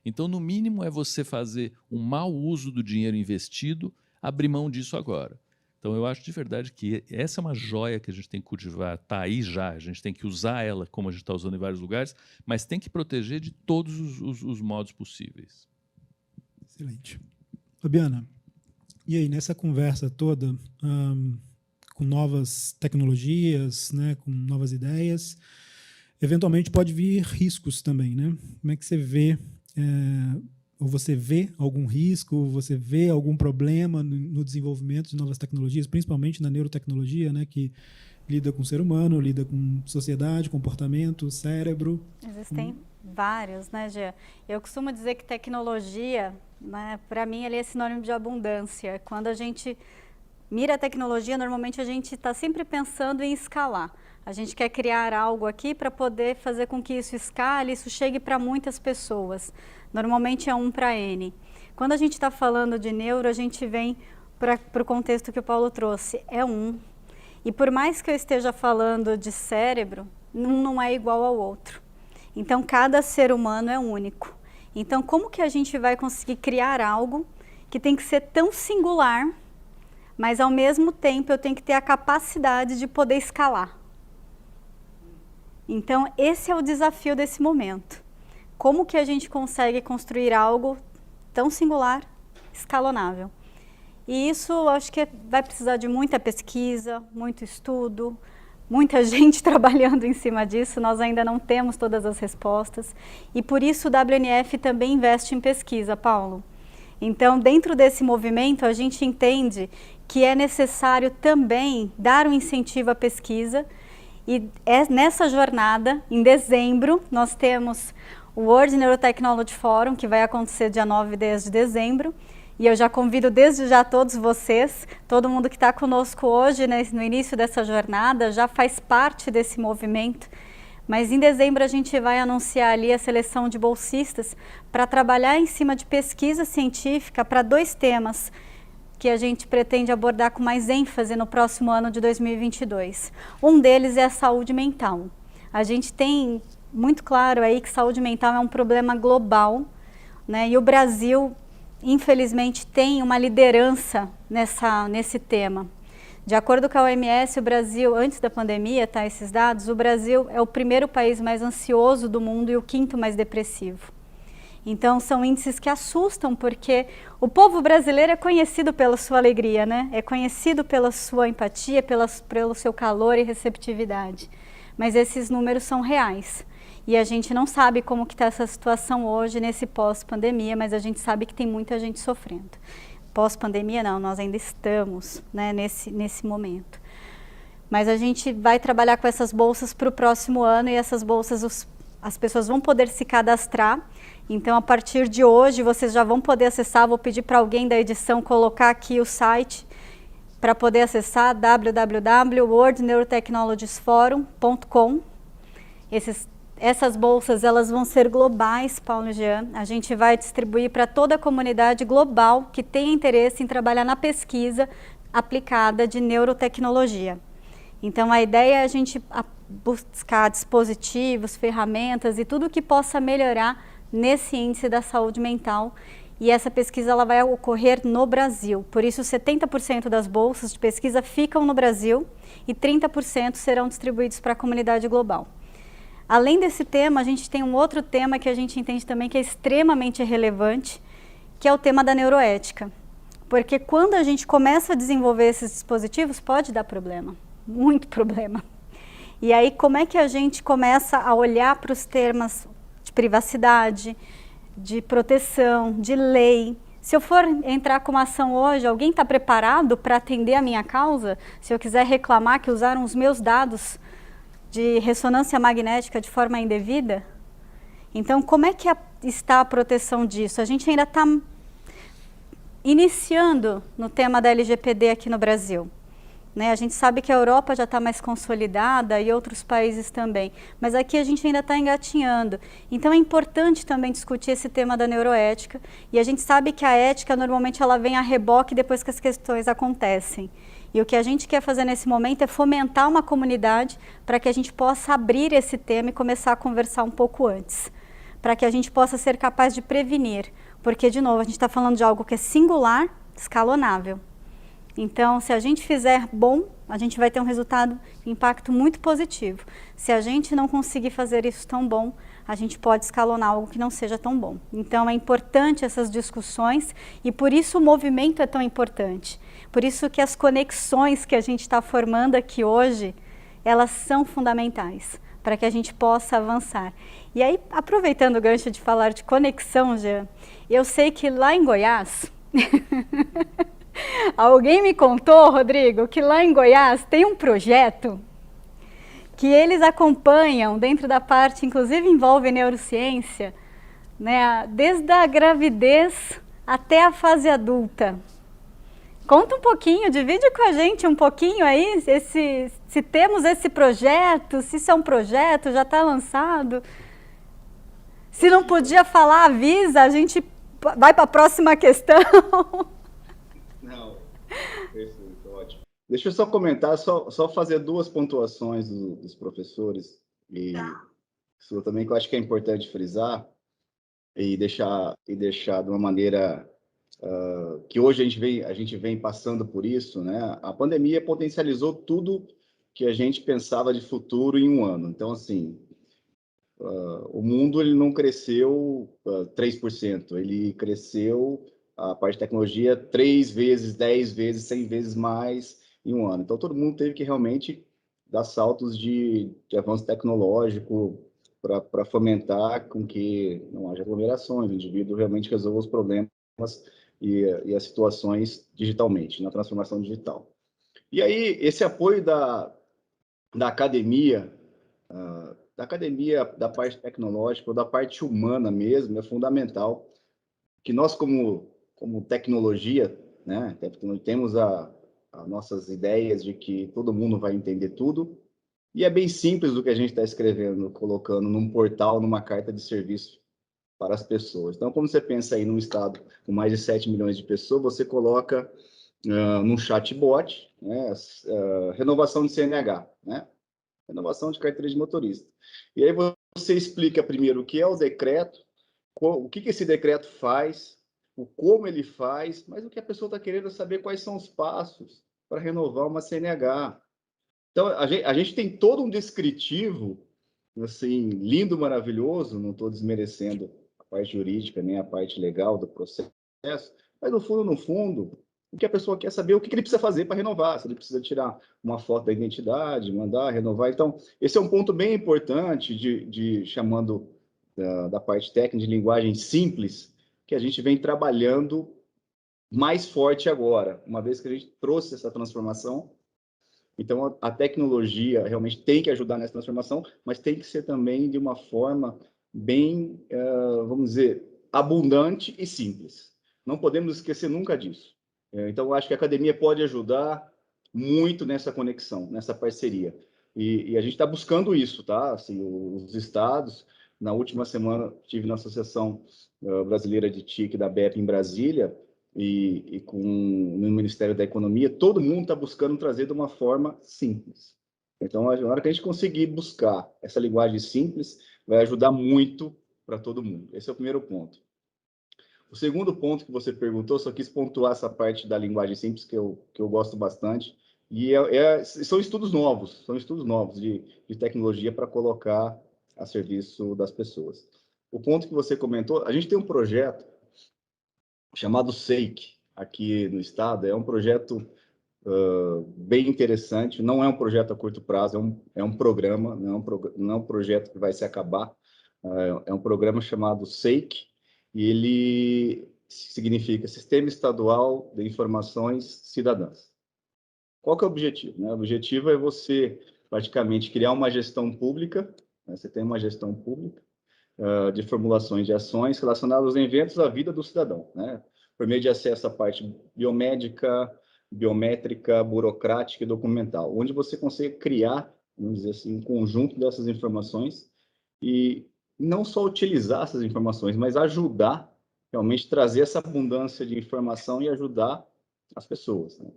Então, no mínimo, é você fazer um mau uso do dinheiro investido, abrir mão disso agora. Então, eu acho de verdade que essa é uma joia que a gente tem que cultivar, está aí já, a gente tem que usar ela como a gente está usando em vários lugares, mas tem que proteger de todos os modos possíveis. Excelente. Fabiana, e aí, nessa conversa toda, com novas tecnologias, né, com novas ideias, eventualmente pode vir riscos também, né? Como é que você vê... ou você vê algum risco, ou você vê algum problema no desenvolvimento de novas tecnologias, principalmente na neurotecnologia, né, que lida com o ser humano, lida com sociedade, comportamento, cérebro? Existem vários, né, Gê? Eu costumo dizer que tecnologia, né, para mim, ele é sinônimo de abundância. Quando a gente mira a tecnologia, normalmente a gente está sempre pensando em escalar. A gente quer criar algo aqui para poder fazer com que isso escale, isso chegue para muitas pessoas. Normalmente é 1 para N. Quando a gente está falando de neuro, a gente vem para o contexto que o Paulo trouxe, é 1. E por mais que eu esteja falando de cérebro, não é igual ao outro. Então, cada ser humano é único. Então, como que a gente vai conseguir criar algo que tem que ser tão singular, mas ao mesmo tempo eu tenho que ter a capacidade de poder escalar? Então, esse é o desafio desse momento. Como que a gente consegue construir algo tão singular, escalonável? E isso, acho que vai precisar de muita pesquisa, muito estudo, muita gente trabalhando em cima disso. Nós ainda não temos todas as respostas. E por isso o WNF também investe em pesquisa, Paulo. Então, dentro desse movimento, a gente entende que é necessário também dar um incentivo à pesquisa. E nessa jornada, em dezembro, nós temos o World Neurotechnology Forum, que vai acontecer dia 9 e 10 de dezembro. E eu já convido desde já todos vocês, todo mundo que está conosco hoje, né, no início dessa jornada, já faz parte desse movimento. Mas em dezembro a gente vai anunciar ali a seleção de bolsistas para trabalhar em cima de pesquisa científica para 2 temas que a gente pretende abordar com mais ênfase no próximo ano de 2022. Um deles é a saúde mental. A gente tem muito claro aí que saúde mental é um problema global, né? E o Brasil, infelizmente, tem uma liderança nesse tema. De acordo com a OMS, o Brasil, antes da pandemia, tá, esses dados, o Brasil é o primeiro país mais ansioso do mundo e o 5º mais depressivo. Então, são índices que assustam, porque o povo brasileiro é conhecido pela sua alegria, né? É conhecido pela sua empatia, pelo seu calor e receptividade. Mas esses números são reais. E a gente não sabe como que está essa situação hoje, nesse pós-pandemia, mas a gente sabe que tem muita gente sofrendo. Pós-pandemia não, nós ainda estamos, né, nesse momento. Mas a gente vai trabalhar com essas bolsas para o próximo ano e essas bolsas as pessoas vão poder se cadastrar. Então, a partir de hoje, vocês já vão poder acessar. Vou pedir para alguém da edição colocar aqui o site para poder acessar, www.worldneurotechnologiesforum.com. Essas bolsas, elas vão ser globais, Paulo e Jean. A gente vai distribuir para toda a comunidade global que tenha interesse em trabalhar na pesquisa aplicada de neurotecnologia. Então, a ideia é a gente buscar dispositivos, ferramentas e tudo que possa melhorar nesse índice da saúde mental. E essa pesquisa ela vai ocorrer no Brasil. Por isso, 70% das bolsas de pesquisa ficam no Brasil e 30% serão distribuídos para a comunidade global. Além desse tema, a gente tem um outro tema que a gente entende também que é extremamente relevante, que é o tema da neuroética. Porque quando a gente começa a desenvolver esses dispositivos, pode dar problema, muito problema. E aí, como é que a gente começa a olhar para os temas de privacidade, de proteção, de lei? Se eu for entrar com uma ação hoje, alguém está preparado para atender a minha causa? Se eu quiser reclamar que usaram os meus dados de ressonância magnética de forma indevida? Então, como é que está a proteção disso? A gente ainda está iniciando no tema da LGPD aqui no Brasil. A gente sabe que a Europa já está mais consolidada e outros países também, mas aqui a gente ainda está engatinhando. Então é importante também discutir esse tema da neuroética, e a gente sabe que a ética normalmente ela vem a reboque depois que as questões acontecem. E o que a gente quer fazer nesse momento é fomentar uma comunidade para que a gente possa abrir esse tema e começar a conversar um pouco antes, para que a gente possa ser capaz de prevenir, porque, de novo, a gente está falando de algo que é singular, escalonável. Então, se a gente fizer bom, a gente vai ter um resultado, impacto muito positivo. Se a gente não conseguir fazer isso tão bom, a gente pode escalonar algo que não seja tão bom. Então, é importante essas discussões e por isso o movimento é tão importante. Por isso que as conexões que a gente está formando aqui hoje, elas são fundamentais para que a gente possa avançar. E aí, aproveitando o gancho de falar de conexão, Jean, eu sei que lá em Goiás, alguém me contou, Rodrigo, que lá em Goiás tem um projeto que eles acompanham dentro da parte, inclusive envolve neurociência, desde a gravidez até a fase adulta. Conta um pouquinho, divide com a gente um pouquinho aí, se temos esse projeto, se isso é um projeto, já está lançado. Se não podia falar, avisa, a gente vai para a próxima questão. Não, perfeito, ótimo. Deixa eu só comentar, só fazer duas pontuações dos professores, e isso também que eu acho que é importante frisar, e deixar de uma maneira que hoje a gente vem passando por isso, né? A pandemia potencializou tudo que a gente pensava de futuro em um ano. Então, assim, o mundo ele não cresceu 3%, ele cresceu a parte de tecnologia 3 vezes, 10 vezes, 100 vezes mais em um ano. Então, todo mundo teve que realmente dar saltos de avanço tecnológico para fomentar com que não haja aglomerações, o indivíduo realmente resolva os problemas e as situações digitalmente, na transformação digital. E aí, esse apoio da academia, da parte tecnológica, ou da parte humana mesmo, é fundamental, que nós, como tecnologia, né, temos as nossas ideias de que todo mundo vai entender tudo, e é bem simples o que a gente está escrevendo, colocando num portal, numa carta de serviço para as pessoas. Então, como você pensa aí num estado com mais de 7 milhões de pessoas, você coloca num chatbot, né, renovação de CNH, né, renovação de carteira de motorista. E aí você explica primeiro o que é o decreto, o que esse decreto faz, o como ele faz, mas o que a pessoa está querendo é saber quais são os passos para renovar uma CNH. Então, a gente tem todo um descritivo, assim, lindo, maravilhoso, não estou desmerecendo a parte jurídica, nem a parte legal do processo, mas no fundo, o que a pessoa quer saber, o que ele precisa fazer para renovar, se ele precisa tirar uma foto da identidade, mandar renovar. Então, esse é um ponto bem importante chamando da parte técnica de linguagem simples, que a gente vem trabalhando mais forte agora, uma vez que a gente trouxe essa transformação. Então, a tecnologia realmente tem que ajudar nessa transformação, mas tem que ser também de uma forma bem, vamos dizer, abundante e simples. Não podemos esquecer nunca disso. Então, eu acho que a academia pode ajudar muito nessa conexão, nessa parceria. E a gente está buscando isso, tá? Assim, os estados, na última semana, estive na Associação Brasileira de TIC da BEP em Brasília, e no Ministério da Economia, todo mundo está buscando trazer de uma forma simples. Então, na hora que a gente conseguir buscar essa linguagem simples, vai ajudar muito para todo mundo. Esse é o primeiro ponto. O segundo ponto que você perguntou, só quis pontuar essa parte da linguagem simples, que eu gosto bastante, e são estudos novos de tecnologia para colocar a serviço das pessoas. O ponto que você comentou, a gente tem um projeto chamado SEIC, aqui no estado. É um projeto bem interessante, não é um projeto a curto prazo, é um programa, não é um projeto que vai se acabar, é um programa chamado SEIC, e ele significa Sistema Estadual de Informações Cidadãs. Qual que é o objetivo, né? O objetivo é você, praticamente, criar uma gestão pública, né? Você tem uma gestão pública de formulações de ações relacionadas aos eventos da vida do cidadão, né? Por meio de acesso à parte biomédica, biométrica, burocrática e documental, onde você consegue criar, vamos dizer assim, um conjunto dessas informações e não só utilizar essas informações, mas ajudar, realmente trazer essa abundância de informação e ajudar as pessoas, né?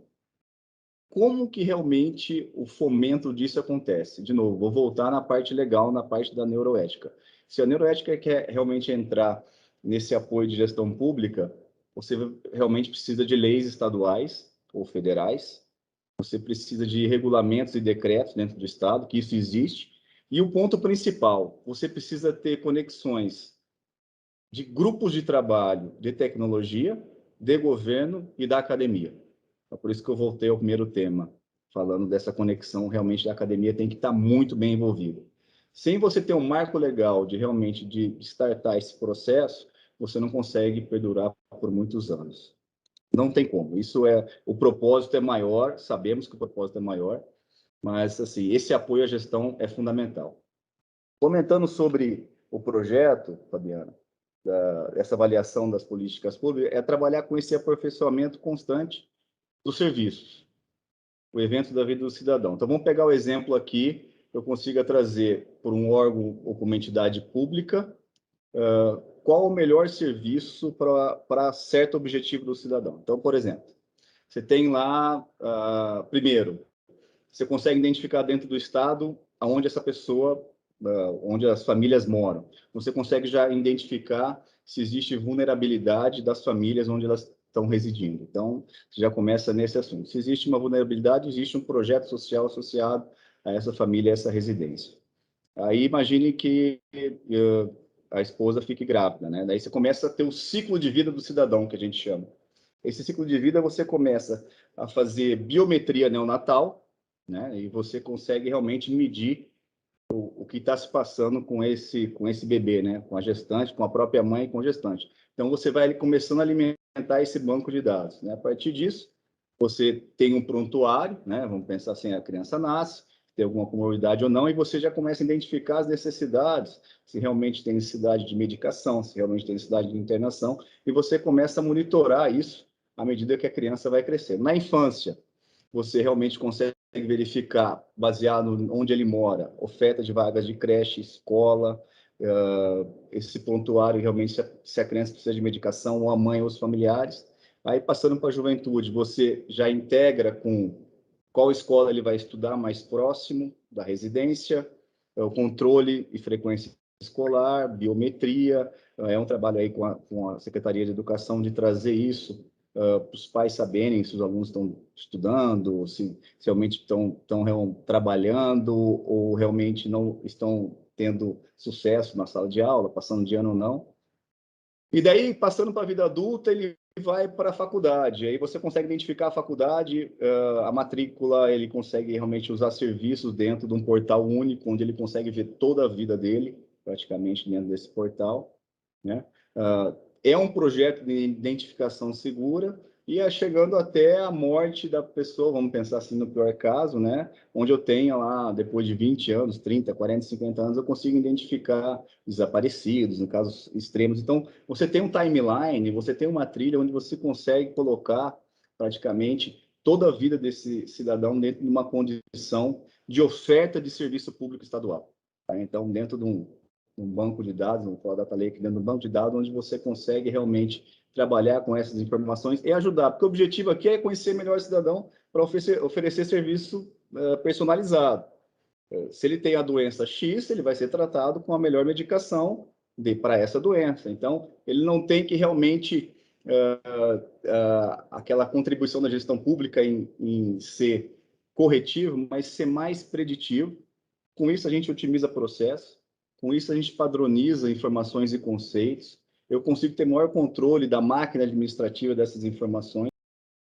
Como que realmente o fomento disso acontece? De novo, vou voltar na parte legal, na parte da neuroética. Se a neuroética quer realmente entrar nesse apoio de gestão pública, você realmente precisa de leis estaduais ou federais, você precisa de regulamentos e decretos dentro do estado, que isso existe, e o ponto principal, você precisa ter conexões de grupos de trabalho, de tecnologia, de governo e da academia. É por isso que eu voltei ao primeiro tema, falando dessa conexão, realmente a academia tem que estar muito bem envolvida. Sem você ter um marco legal de realmente de startar esse processo, você não consegue perdurar por muitos anos. Não tem como. O propósito é maior, sabemos que o propósito é maior, mas assim, esse apoio à gestão é fundamental. Comentando sobre o projeto, Fabiana, essa avaliação das políticas públicas, é trabalhar com esse aperfeiçoamento constante dos serviços, o evento da vida do cidadão. Então, vamos pegar o exemplo aqui, eu consiga trazer por um órgão ou por uma entidade pública, qual o melhor serviço para certo objetivo do cidadão. Então, por exemplo, você tem lá, primeiro, você consegue identificar dentro do estado aonde essa pessoa, onde as famílias moram. Você consegue já identificar se existe vulnerabilidade das famílias onde elas estão residindo. Então, você já começa nesse assunto. Se existe uma vulnerabilidade, existe um projeto social associado a essa família, a essa residência. Aí, imagine que a esposa fique grávida, né? Daí você começa a ter o ciclo de vida do cidadão, que a gente chama. Esse ciclo de vida, você começa a fazer biometria neonatal, né? E você consegue realmente medir o que está se passando com esse bebê, né? Com a gestante, com a própria mãe e com a gestante. Então, você vai começando a alimentar esse banco de dados, né? A partir disso, você tem um prontuário, né? Vamos pensar assim, a criança nasce, tem alguma comorbidade ou não, e você já começa a identificar as necessidades, se realmente tem necessidade de medicação, se realmente tem necessidade de internação, e você começa a monitorar isso à medida que a criança vai crescendo. Na infância, você realmente consegue verificar, baseado onde ele mora, oferta de vagas de creche, escola, esse prontuário realmente se a criança precisa de medicação, ou a mãe ou os familiares. Aí, passando para a juventude, você já integra com qual escola ele vai estudar mais próximo da residência, o controle e frequência escolar, biometria, é um trabalho aí com a Secretaria de Educação de trazer isso para os pais saberem se os alunos estão estudando, se realmente estão trabalhando ou realmente não estão tendo sucesso na sala de aula, passando de ano ou não. E daí, passando para a vida adulta, ele vai para a faculdade. Aí você consegue identificar a faculdade, a matrícula, ele consegue realmente usar serviços dentro de um portal único, onde ele consegue ver toda a vida dele, praticamente, dentro desse portal, né? É um projeto de identificação segura e chegando até a morte da pessoa, vamos pensar assim no pior caso, né? Onde eu tenha lá, depois de 20 anos, 30, 40, 50 anos, eu consigo identificar desaparecidos, em casos extremos. Então, você tem um timeline, você tem uma trilha onde você consegue colocar praticamente toda a vida desse cidadão dentro de uma condição de oferta de serviço público estadual. Tá? Então, dentro de um banco de dados, vamos falar Data Lake, dentro de um banco de dados onde você consegue realmente trabalhar com essas informações e ajudar, porque o objetivo aqui é conhecer melhor o cidadão para oferecer serviço personalizado. Se ele tem a doença X, ele vai ser tratado com a melhor medicação para essa doença. Então, ele não tem que realmente aquela contribuição da gestão pública em ser corretivo, mas ser mais preditivo. Com isso, a gente otimiza processo, com isso, a gente padroniza informações e conceitos, eu consigo ter maior controle da máquina administrativa dessas informações,